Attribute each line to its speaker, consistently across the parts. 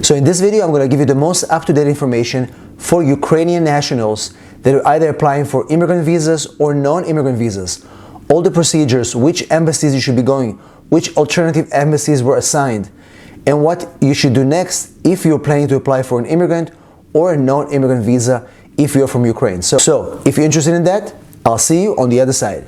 Speaker 1: So in this video, I'm going to give you the most up-to-date information for Ukrainian nationals that are either applying for immigrant visas or non-immigrant visas. All the procedures, which embassies you should be going, which alternative embassies were assigned, and what you should do next if you're planning to apply for an immigrant or a non-immigrant visa if you're from Ukraine. So if you're interested in that, I'll see you on the other side.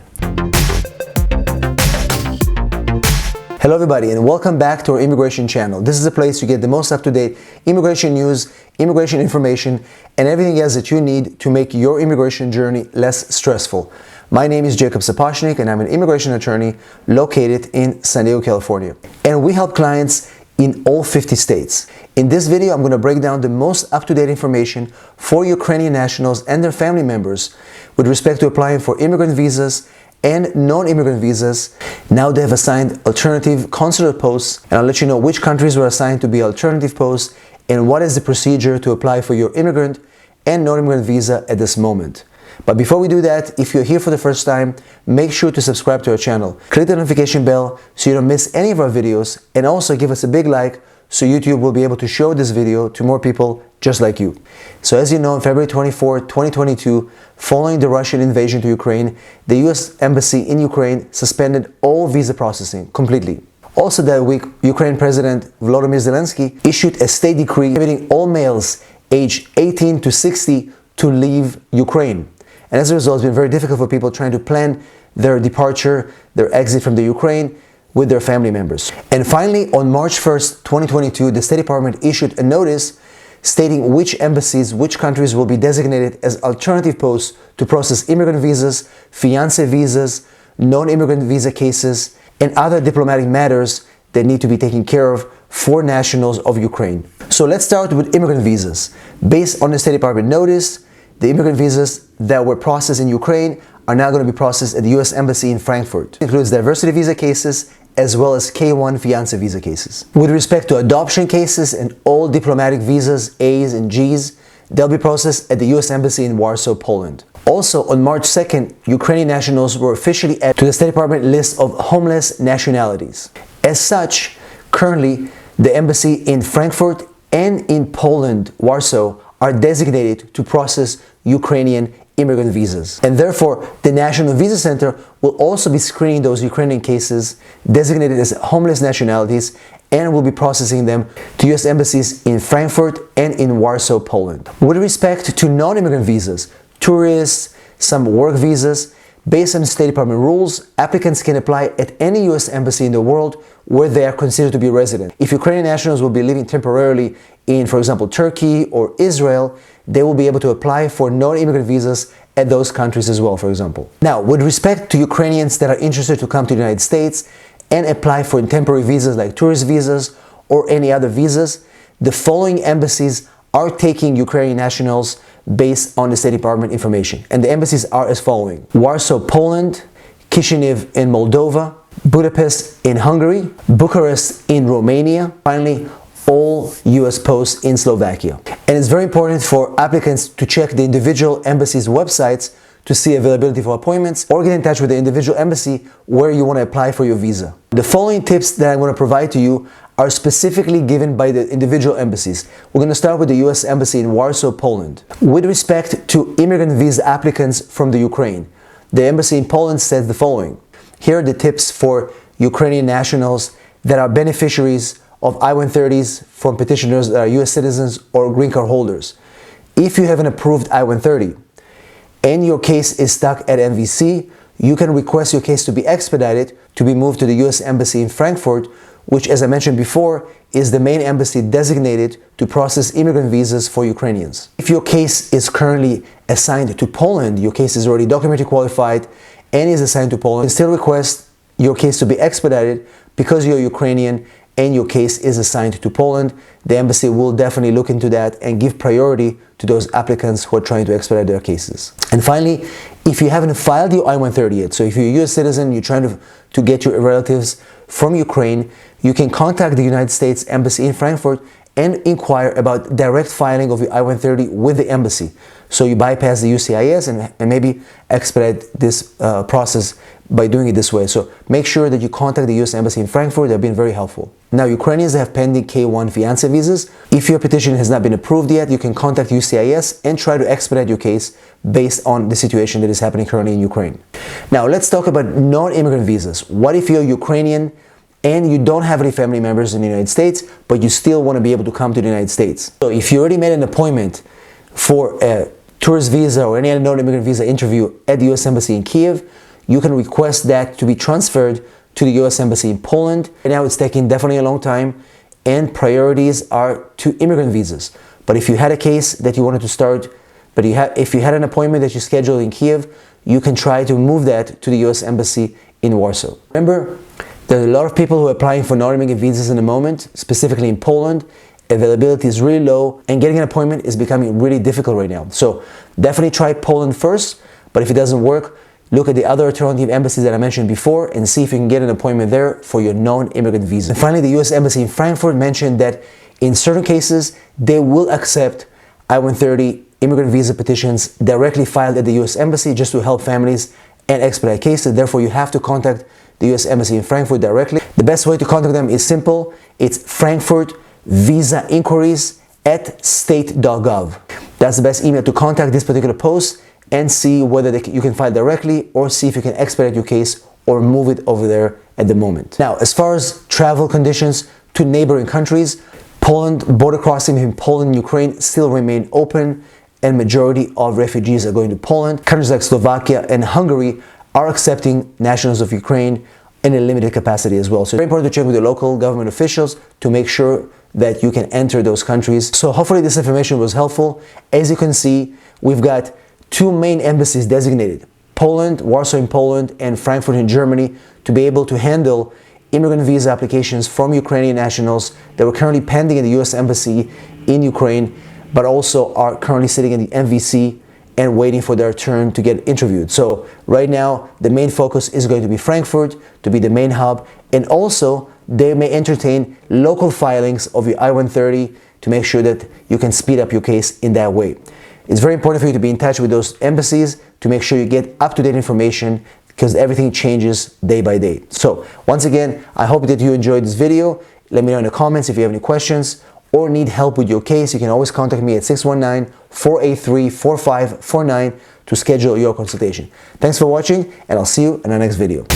Speaker 1: Hello everybody, and welcome back to our immigration channel. This is a place you get the most up-to-date immigration news, immigration information, and everything else that you need to make your immigration journey less stressful. My name is Sapochnick, and I'm an immigration attorney located in San Diego, California. And we help clients in all 50 states. In this video, I'm going to break down the most up-to-date information for Ukrainian nationals and their family members with respect to applying for immigrant visas and non-immigrant visas. Now they have assigned alternative consulate posts, and I'll let you know which countries were assigned to be alternative posts and what is the procedure to apply for your immigrant and non-immigrant visa at this moment. But before we do that, if you're here for the first time, make sure to subscribe to our channel. Click the notification bell so you don't miss any of our videos, and also give us a big like so YouTube will be able to show this video to more people just like you. So as you know, on February 24, 2022, following the Russian invasion to Ukraine, the US Embassy in Ukraine suspended all visa processing completely. Also that week, Ukraine President Volodymyr Zelensky issued a state decree prohibiting all males aged 18 to 60 to leave Ukraine. And as a result, it's been very difficult for people trying to plan their departure, their exit from the Ukraine with their family members. And finally, on March 1st, 2022, the State Department issued a notice stating which embassies, which countries will be designated as alternative posts to process immigrant visas, fiancé visas, non-immigrant visa cases, and other diplomatic matters that need to be taken care of for nationals of Ukraine. So let's start with immigrant visas. Based on the State Department notice, the immigrant visas that were processed in Ukraine are now going to be processed at the US Embassy in Frankfurt. It includes diversity visa cases as well as K-1 fiancé visa cases. With respect to adoption cases and all diplomatic visas, A's and G's, they'll be processed at the US Embassy in Warsaw, Poland. Also, on March 2nd, Ukrainian nationals were officially added to the State Department list of homeless nationalities. As such, currently, the embassy in Frankfurt and in Poland, Warsaw, are designated to process Ukrainian immigrant visas. And therefore, the National Visa Center will also be screening those Ukrainian cases designated as homeless nationalities and will be processing them to US embassies in Frankfurt and in Warsaw, Poland. With respect to non-immigrant visas, tourists, some work visas, based on State Department rules, applicants can apply at any US embassy in the world where they are considered to be resident. If Ukrainian nationals will be living temporarily in, for example, Turkey or Israel, they will be able to apply for non-immigrant visas at those countries as well, for example. Now, with respect to Ukrainians that are interested to come to the United States and apply for temporary visas like tourist visas or any other visas, the following embassies are taking Ukrainian nationals based on the State Department information. And the embassies are as following: Warsaw, Poland, Chisinau in Moldova, Budapest in Hungary, Bucharest in Romania, finally, all US posts in Slovakia. And it's very important for applicants to check the individual embassies' websites to see availability for appointments, or get in touch with the individual embassy where you want to apply for your visa. The following tips that I'm going to provide to you are specifically given by the individual embassies. We're going to start with the US Embassy in Warsaw, Poland. With respect to immigrant visa applicants from the Ukraine, the embassy in Poland says the following. Here are the tips for Ukrainian nationals that are beneficiaries of I-130s from petitioners that are US citizens or green card holders. If you have an approved I-130 and your case is stuck at MVC, you can request your case to be expedited to be moved to the US Embassy in Frankfurt, which, as I mentioned before, is the main embassy designated to process immigrant visas for Ukrainians. If your case is currently assigned to Poland, your case is already documentally qualified and is assigned to Poland, you can still request your case to be expedited because you're Ukrainian and your case is assigned to Poland. The embassy will definitely look into that and give priority to those applicants who are trying to expedite their cases. And finally, if you haven't filed your I-130 yet, so if you're a US citizen, you're trying to get your relatives from Ukraine, you can contact the United States Embassy in Frankfurt and inquire about direct filing of your I-130 with the embassy. So you bypass the USCIS and maybe expedite this process by doing it this way. So make sure that you contact the US Embassy in Frankfurt. They've been very helpful. Now, Ukrainians that have pending K1 fiancé visas, if your petition has not been approved yet, you can contact USCIS and try to expedite your case based on the situation that is happening currently in Ukraine. Now, let's talk about non-immigrant visas. What if you're Ukrainian and you don't have any family members in the United States, but you still want to be able to come to the United States? So if you already made an appointment for a tourist visa or any other non-immigrant visa interview at the US Embassy in Kiev, you can request that to be transferred to the US Embassy in Poland. Right now it's taking definitely a long time, and priorities are to immigrant visas. But if you had a case that you wanted to start, if you had an appointment that you scheduled in Kiev, you can try to move that to the US Embassy in Warsaw. Remember, there are a lot of people who are applying for non-immigrant visas in the moment, specifically in Poland. Availability is really low, and getting an appointment is becoming really difficult right now. So definitely try Poland first, but if it doesn't work, look at the other alternative embassies that I mentioned before and see if you can get an appointment there for your non-immigrant visa. And finally, the US Embassy in Frankfurt mentioned that in certain cases, they will accept I-130 immigrant visa petitions directly filed at the US Embassy just to help families and expedite cases. Therefore, you have to contact the US Embassy in Frankfurt directly. The best way to contact them is simple. It's Frankfurt Visa Inquiries at state.gov. That's the best email to contact this particular post and see whether you can file directly or see if you can expedite your case or move it over there at the moment. Now, as far as travel conditions to neighboring countries, Poland, border crossing between Poland and Ukraine still remain open, and majority of refugees are going to Poland. Countries like Slovakia and Hungary are accepting nationals of Ukraine in a limited capacity as well. So it's very important to check with the local government officials to make sure that you can enter those countries. So hopefully this information was helpful. As you can see, we've got two main embassies designated: Poland, Warsaw in Poland, and Frankfurt in Germany, to be able to handle immigrant visa applications from Ukrainian nationals that were currently pending in the US Embassy in Ukraine, but also are currently sitting in the MVC and waiting for their turn to get interviewed. So right now, the main focus is going to be Frankfurt, to be the main hub, and also they may entertain local filings of your I-130 to make sure that you can speed up your case in that way. It's very important for you to be in touch with those embassies to make sure you get up-to-date information, because everything changes day by day. So once again, I hope that you enjoyed this video. Let me know in the comments if you have any questions or need help with your case. You can always contact me at 619-483-4549 to schedule your consultation. Thanks for watching, and I'll see you in the next video.